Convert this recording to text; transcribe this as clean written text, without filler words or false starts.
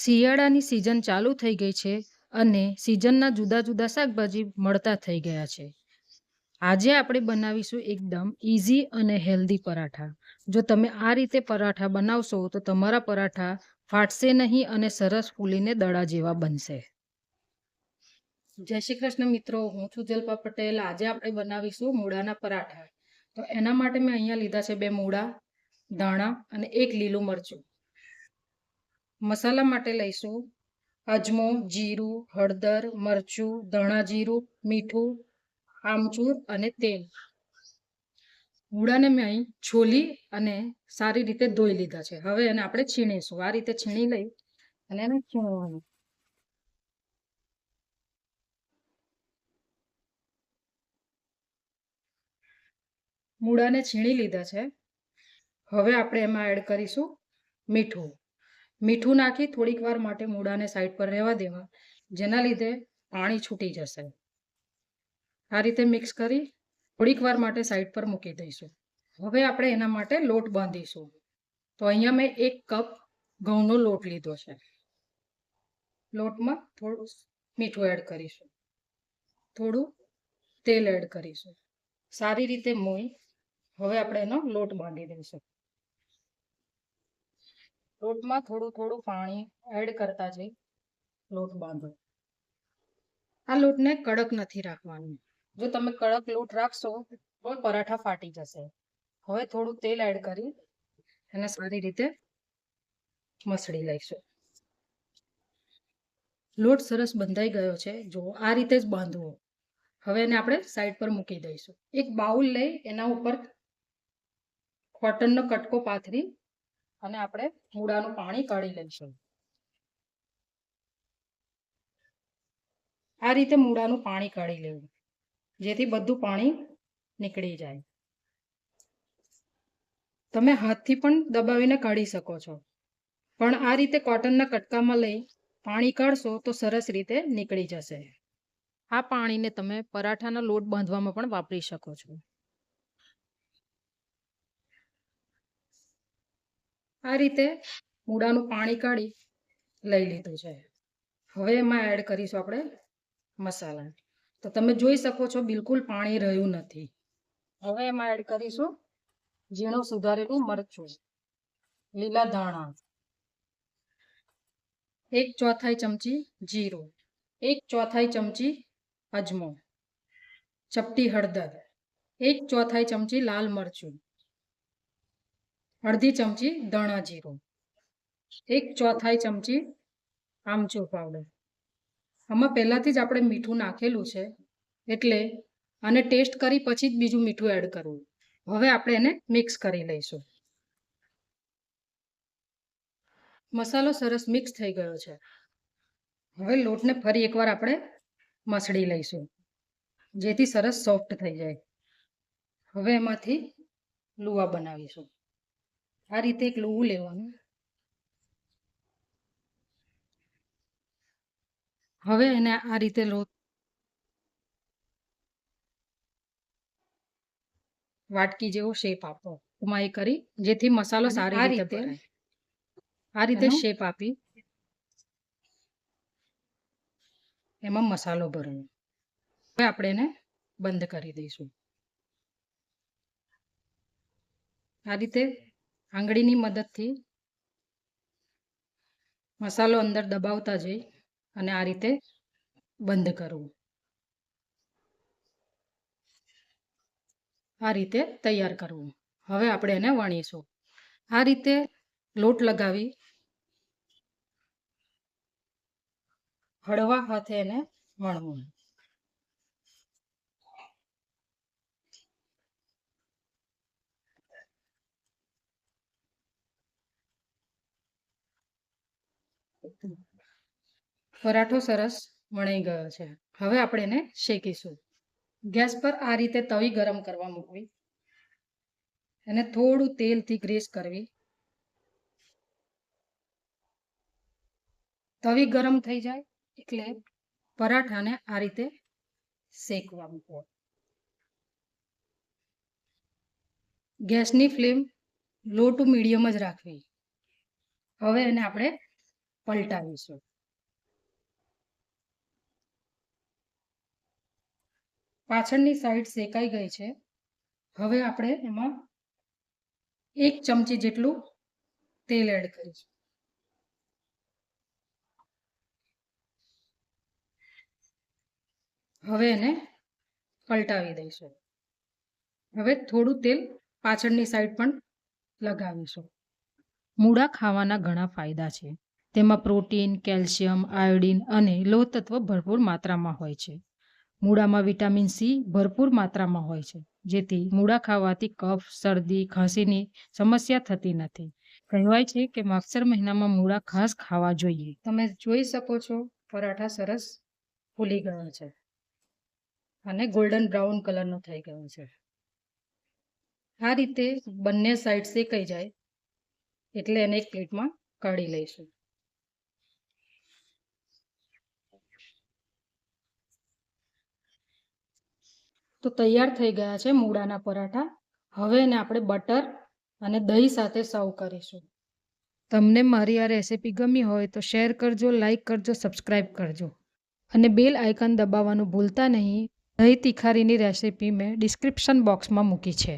શિયાળાની સિઝન ચાલુ થઈ ગઈ છે અને સિઝનના જુદા જુદા શાકભાજી મળતા થઈ ગયા છે. આજે આપણે બનાવીશું એકદમ ઇઝી અને હેલ્ધી પરાઠા. જો તમે આ રીતે પરાઠા બનાવશો તો તમારા પરાઠા ફાટશે નહીં અને સરસ ફૂલીને દડા જેવા બનશે. જય શ્રી કૃષ્ણ મિત્રો, હું છું જલ્પા પટેલ. આજે આપણે બનાવીશું મૂળાના પરાઠા. તો એના માટે મેં અહીંયા લીધા છે 2 મૂળા, ધાણા અને 1 લીલું મરચું. મસાલા માટે લઈશું અજમો, જીરું, હળદર, મરચું, ધાણા જીરું, મીઠું, આમચૂર અને તેલ. મૂળાને મેં અહીં છોલી અને સારી રીતે ધોઈ લીધા છે. હવે એને આપણે છીણીશું. આ રીતે છીણી લઈ અને એને છીણવાનું. મૂળાને છીણી લીધા છે. હવે આપણે એમાં એડ કરીશું મીઠું. મીઠું નાખી થોડીક વાર માટે મૂળાને સાઈડ પર રહેવા દેવા, જેના લીધે પાણી છૂટી જશે. આ રીતે મિક્સ કરી થોડીક વાર માટે સાઈડ પર મૂકી દઈશું. હવે આપણે એના માટે લોટ બાંધીશું. તો અહીંયા મેં 1 કપ ઘઉંનો લોટ લીધો છે. લોટમાં થોડું મીઠું એડ કરીશું, થોડું તેલ એડ કરીશું. સારી રીતે મોઈ હવે આપણે એનો લોટ બાંધી દઈશું. લોટમાં થોડું થોડું પાણી એડ કરતા જઈ લોટ બાંધો. આ લોટને કડક નથી રાખવાનું. જો તમે કડક લોટ રાખશો તો પરાઠા ફાટી જશે. હવે થોડું તેલ એડ કરી એને સારી રીતે મસળી લઈશું. લોટ સરસ બંધાઈ ગયો છે. જો આ રીતે જ બાંધવો. હવે એને આપણે સાઈડ પર મૂકી દઈશું. એક બાઉલ લઈ એના ઉપર કોટનનો કટકો પાથરી અને આપણે મૂળાનું પાણી કાઢી લઈશું. આ રીતે મૂળાનું પાણી કાઢી લેવું, જેથી બધું પાણી નીકળી જાય. તમે હાથથી પણ દબાવીને કાઢી શકો છો, પણ આ રીતે કોટનના કટકામાં લઈ પાણી કાઢશો તો સરસ રીતે નીકળી જશે. આ પાણીને તમે પરાઠાનો લોટ બાંધવામાં પણ વાપરી શકો છો. આ રીતે મૂળાનું પાણી કાઢી લઈ લીધું છે. હવે એમાં એડ કરીશું આપણે મસાલા. તો તમે જોઈ શકો છો બિલકુલ પાણી રહ્યું નથી. હવે એમાં એડ કરીશું ઝીણું સુધારેલું મરચું, લીલા ધાણા, 1/4 ચમચી જીરું, 1/4 ચમચી અજમો, ચપટી હળદર, 1/4 ચમચી લાલ મરચું, અડધી ચમચી ધાણા જીરું, 1/4 ચમચી આમચૂર પાવડર. આમાં પહેલાથી જ આપણે મીઠું નાખેલું છે, એટલે આને ટેસ્ટ કરી પછી જ બીજું મીઠું એડ કરવું. હવે આપણે એને મિક્સ કરી લઈશું. મસાલો સરસ મિક્સ થઈ ગયો છે. હવે લોટને ફરી એકવાર આપણે મસળી લઈશું, જેથી સરસ સોફ્ટ થઈ જાય. હવે એમાંથી લુવા બનાવીશું. આ રીતે એક લુવું લેવાનું. હવે એને આ રીતે લોટ વાટકી જેવો શેપ આપો, ઉમાઈ કરી, જેથી મસાલો સારી રીતે ભરાય. આ રીતે શેપ આપી એમાં મસાલો ભરવો. હવે આપણે એને બંધ કરી દઈશું. આ રીતે આંગળીની મદદથી મસાલો અંદર દબાવતા જઈ અને આ રીતે બંધ કરવું. આ રીતે તૈયાર કરવું. હવે આપણે એને વણીશું. આ રીતે લોટ લગાવી હળવા હાથે એને વણવું. પરાઠો સરસ વણાઈ ગયો છે. હવે આપણે એને શેકીશું. ગેસ પર આ રીતે તવી ગરમ કરવા મૂકવી, એને થોડું તેલથી ગ્રીસ કરવી. તવી ગરમ થઈ જાય એટલે પરાઠાને આ રીતે શેકવા મૂકવો. ગેસની ફ્લેમ લો ટુ મીડિયમ જ રાખવી. હવે એને આપણે પલટાવીશું. પાછળની સાઈડ શેકાઈ ગઈ છે. હવે આપણે એમાં 1 ચમચી જેટલું તેલ એડ કરીશું. હવે એને પલટાવી દઈશું. હવે થોડું તેલ પાછળની સાઈડ પણ લગાવીશું. મૂળા ખાવાના ઘણા ફાયદા છે. તેમાં પ્રોટીન, કેલ્શિયમ, આયોડિન અને લોહ તત્વ ભરપૂર માત્રામાં હોય છે. મૂળામાં વિટામિન સી ભરપૂર માત્રામાં હોય છે, જેથી મૂળા ખાવાથી કફ, શરદી, ખાંસીની સમસ્યા થતી નથી. કહેવાય છે કે માગસર મહિનામાં મૂળા ખાસ ખાવા જોઈએ. તમે જોઈ શકો છો પરાઠા સરસ ફૂલી ગયા છે અને ગોલ્ડન બ્રાઉન કલરનો થઈ ગયો છે. આ રીતે બંને સાઈડ શેકાઈ જાય એટલે એને એક પ્લેટમાં કાઢી લઈશું. તો તૈયાર થઈ ગયા છે મૂળાના પરાઠા. હવે એને આપણે બટર અને દહીં સાથે સર્વ કરીશું. તમને મારી આ રેસિપી ગમી હોય તો શેર કરજો, લાઈક કરજો, સબસ્ક્રાઈબ કરજો અને બેલ આઇકન દબાવવાનું ભૂલતા નહીં. દહીં તિખારીની રેસિપી મેં ડિસ્ક્રિપ્શન બોક્સમાં મૂકી છે.